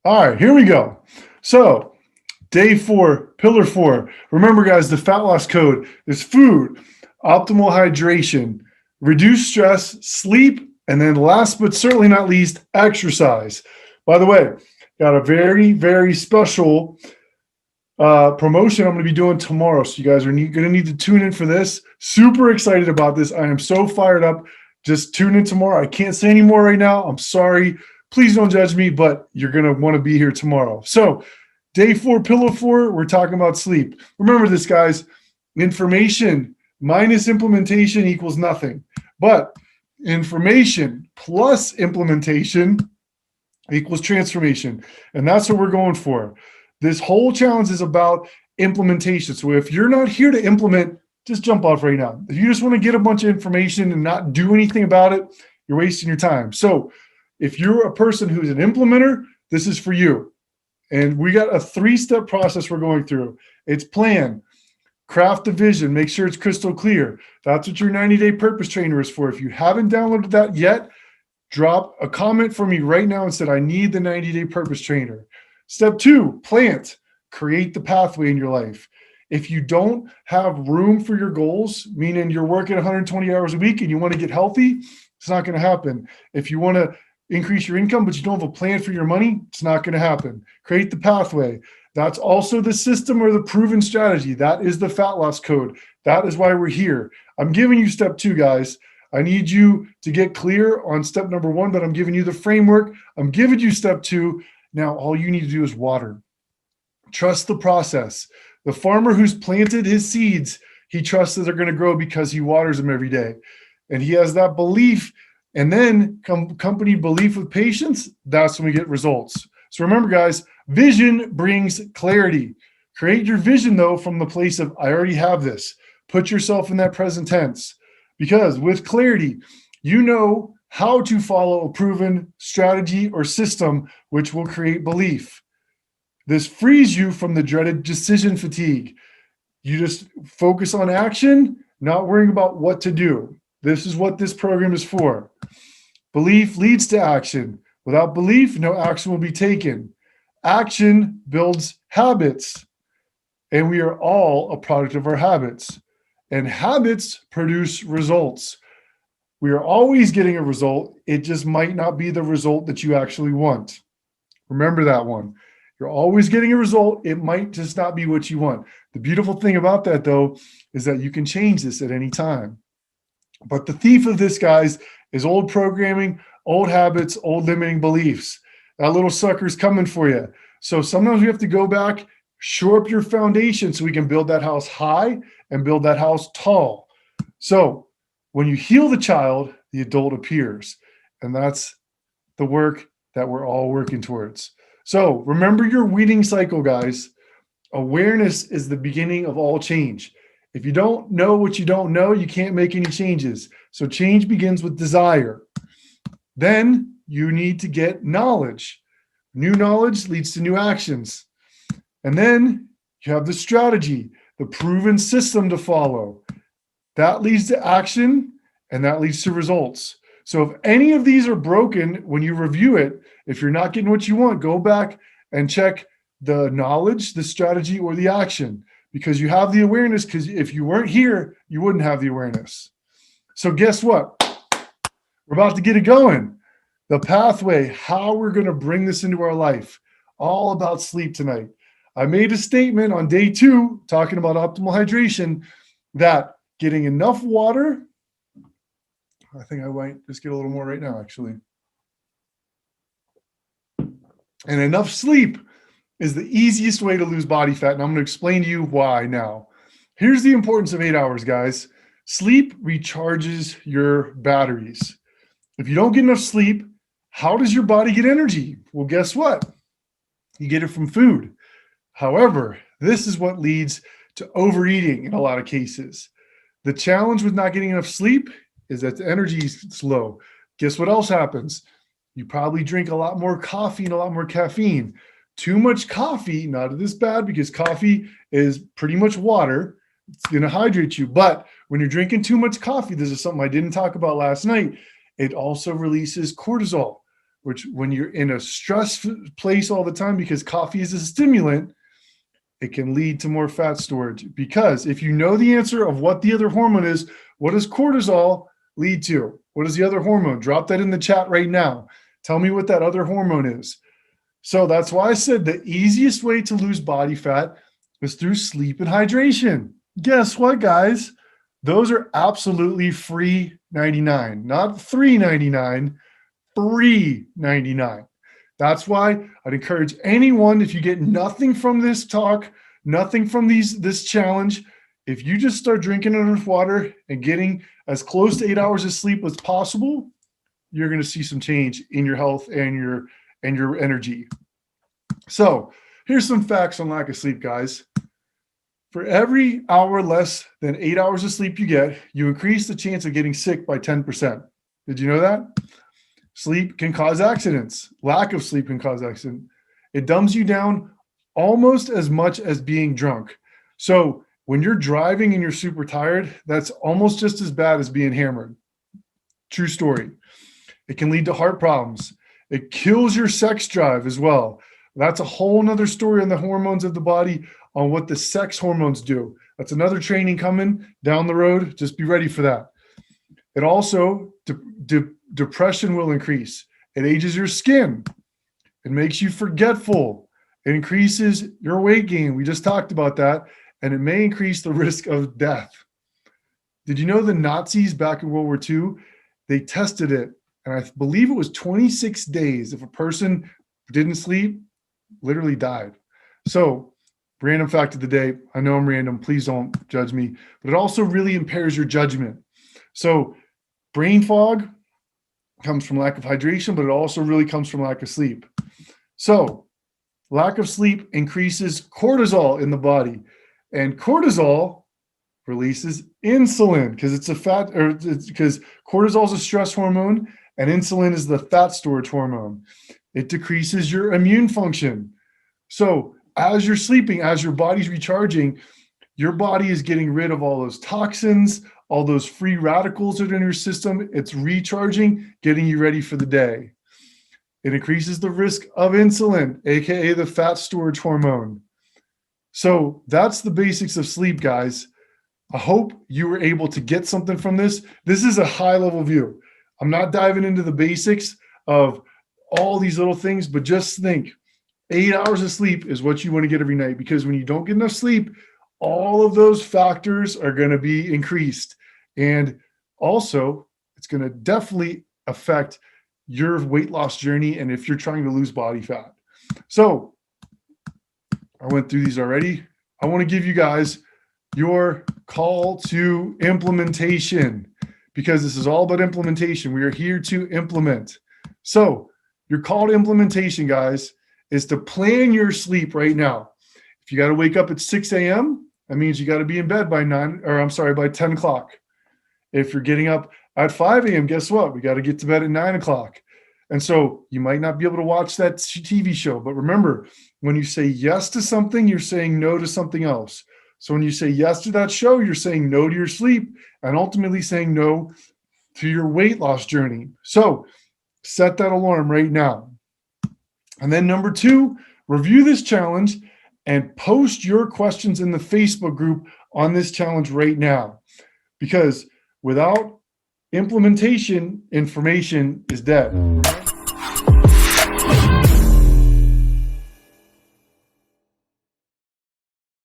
All right, here we go. So, day 4, pillar 4. Remember, guys, the fat loss code is food, optimal hydration, reduce stress, sleep, and then last but certainly not least, exercise. By the way, got a very, very special promotion I'm going to be doing tomorrow. So, you guys are going to need to tune in for this. Super excited about this. I am so fired up. Just tune in tomorrow. I can't say any more right now. I'm sorry. Please don't judge me, but you're going to want to be here tomorrow. So, day 4, pillar 4, we're talking about sleep. Remember this, guys. Information minus implementation equals nothing. But information plus implementation equals transformation. And that's what we're going for. This whole challenge is about implementation. So if you're not here to implement, just jump off right now. If you just want to get a bunch of information and not do anything about it, you're wasting your time. So if you're a person who's an implementer, this is for you. And we got a 3-step process we're going through. It's plan, craft a vision, make sure it's crystal clear. That's what your 90-day purpose trainer is for. If you haven't downloaded that yet, drop a comment for me right now and said, I need the 90-day purpose trainer. Step 2, plant, create the pathway in your life. If you don't have room for your goals, meaning you're working 120 hours a week and you want to get healthy, it's not going to happen. If you want to increase your income, but you don't have a plan for your money, it's not going to happen. Create the pathway. That's also the system or the proven strategy. That is the fat loss code. That is why we're here. I'm giving you step 2, guys. I need you to get clear on step number 1, but I'm giving you the framework. I'm giving you step 2. Now, all you need to do is water. Trust the process. The farmer who's planted his seeds, he trusts that they're going to grow because he waters them every day. And he has that belief. And then company belief with patience, that's when we get results. So remember, guys, vision brings clarity. Create your vision, though, from the place of, I already have this. Put yourself in that present tense. Because with clarity, you know how to follow a proven strategy or system which will create belief. This frees you from the dreaded decision fatigue. You just focus on action, not worrying about what to do. This is what this program is for. Belief leads to action. Without belief, no action will be taken. Action builds habits, and we are all a product of our habits. And habits produce results. We are always getting a result. It just might not be the result that you actually want. Remember that one. You're always getting a result. It might just not be what you want. The beautiful thing about that, though, is that you can change this at any time. But the thief of this, guys, is old programming, old habits, old limiting beliefs. That little sucker's coming for you. So sometimes we have to go back, shore up your foundation so we can build that house high and build that house tall. So when you heal the child, the adult appears. And that's the work that we're all working towards. So remember your weeding cycle, guys. Awareness is the beginning of all change. If you don't know what you don't know, you can't make any changes. So change begins with desire. Then you need to get knowledge. New knowledge leads to new actions. And then you have the strategy, the proven system to follow. That leads to action, and that leads to results. So if any of these are broken when you review it, if you're not getting what you want, go back and check the knowledge, the strategy, or the action, because you have the awareness, because if you weren't here, you wouldn't have the awareness. So guess what? We're about to get it going. The pathway, how we're going to bring this into our life, all about sleep tonight. I made a statement on day 2, talking about optimal hydration, that getting enough water, I think I might just get a little more right now, actually, and enough sleep is the easiest way to lose body fat. And I'm going to explain to you why now. Here's the importance of 8 hours, guys. Sleep recharges your batteries. If you don't get enough sleep, how does your body get energy? Well, guess what? You get it from food. However, this is what leads to overeating in a lot of cases. The challenge with not getting enough sleep is that the energy is low. Guess what else happens? You probably drink a lot more coffee and a lot more caffeine. Too much coffee, not this bad, because coffee is pretty much water. It's going to hydrate you. But when you're drinking too much coffee, this is something I didn't talk about last night. It also releases cortisol. which when you're in a stress place all the time because coffee is a stimulant, it can lead to more fat storage. Because if you know the answer of what the other hormone is, what does cortisol lead to? What is the other hormone? Drop that in the chat right now. Tell me what that other hormone is. So that's why I said the easiest way to lose body fat is through sleep and hydration. Guess what, guys? Those are absolutely free 99, not $3.99, free 99. That's why I'd encourage anyone, if you get nothing from this talk, nothing from this challenge, if you just start drinking enough water and getting as close to 8 hours of sleep as possible, you're going to see some change in your health and your energy. So here's some facts on lack of sleep, guys. For every hour less than 8 hours of sleep you get, you increase the chance of getting sick by 10%. Did you know that? Sleep can cause accidents. Lack of sleep can cause accidents. It dumbs you down almost as much as being drunk. So when you're driving and you're super tired, that's almost just as bad as being hammered. True story. It can lead to heart problems. It kills your sex drive as well. That's a whole nother story on the hormones of the body, on what the sex hormones do. That's another training coming down the road. Just be ready for that. It also, depression will increase. It ages your skin. It makes you forgetful. It increases your weight gain. We just talked about that. And it may increase the risk of death. Did you know the Nazis back in World War II, they tested it, and I believe it was 26 days. If a person didn't sleep, literally died. So, random fact of the day. I know I'm random. Please don't judge me. But it also really impairs your judgment. So, brain fog comes from lack of hydration, but it also really comes from lack of sleep. So, lack of sleep increases cortisol in the body. And cortisol releases insulin because it's because cortisol is a stress hormone and insulin is the fat storage hormone. It decreases your immune function. So as you're sleeping, as your body's recharging, your body is getting rid of all those toxins, all those free radicals that are in your system. It's recharging, getting you ready for the day. It increases the risk of insulin, aka the fat storage hormone. So that's the basics of sleep, guys. I hope you were able to get something from this. This is a high-level view. I'm not diving into the basics of all these little things, but just think 8 hours of sleep is what you want to get every night, because when you don't get enough sleep, all of those factors are going to be increased. And also, it's going to definitely affect your weight loss journey and if you're trying to lose body fat. So I went through these already. I want to give you guys your call to implementation, because this is all about implementation. We are here to implement. So your call to implementation, guys, is to plan your sleep right now. If you got to wake up at 6 a.m., that means you got to be in bed by 10 o'clock. If you're getting up at 5 a.m., guess what? We got to get to bed at 9 o'clock. And so you might not be able to watch that TV show. But remember, when you say yes to something, you're saying no to something else. So when you say yes to that show, you're saying no to your sleep and ultimately saying no to your weight loss journey. So set that alarm right now. And then number 2, review this challenge and post your questions in the Facebook group on this challenge right now. Because without implementation, information is dead.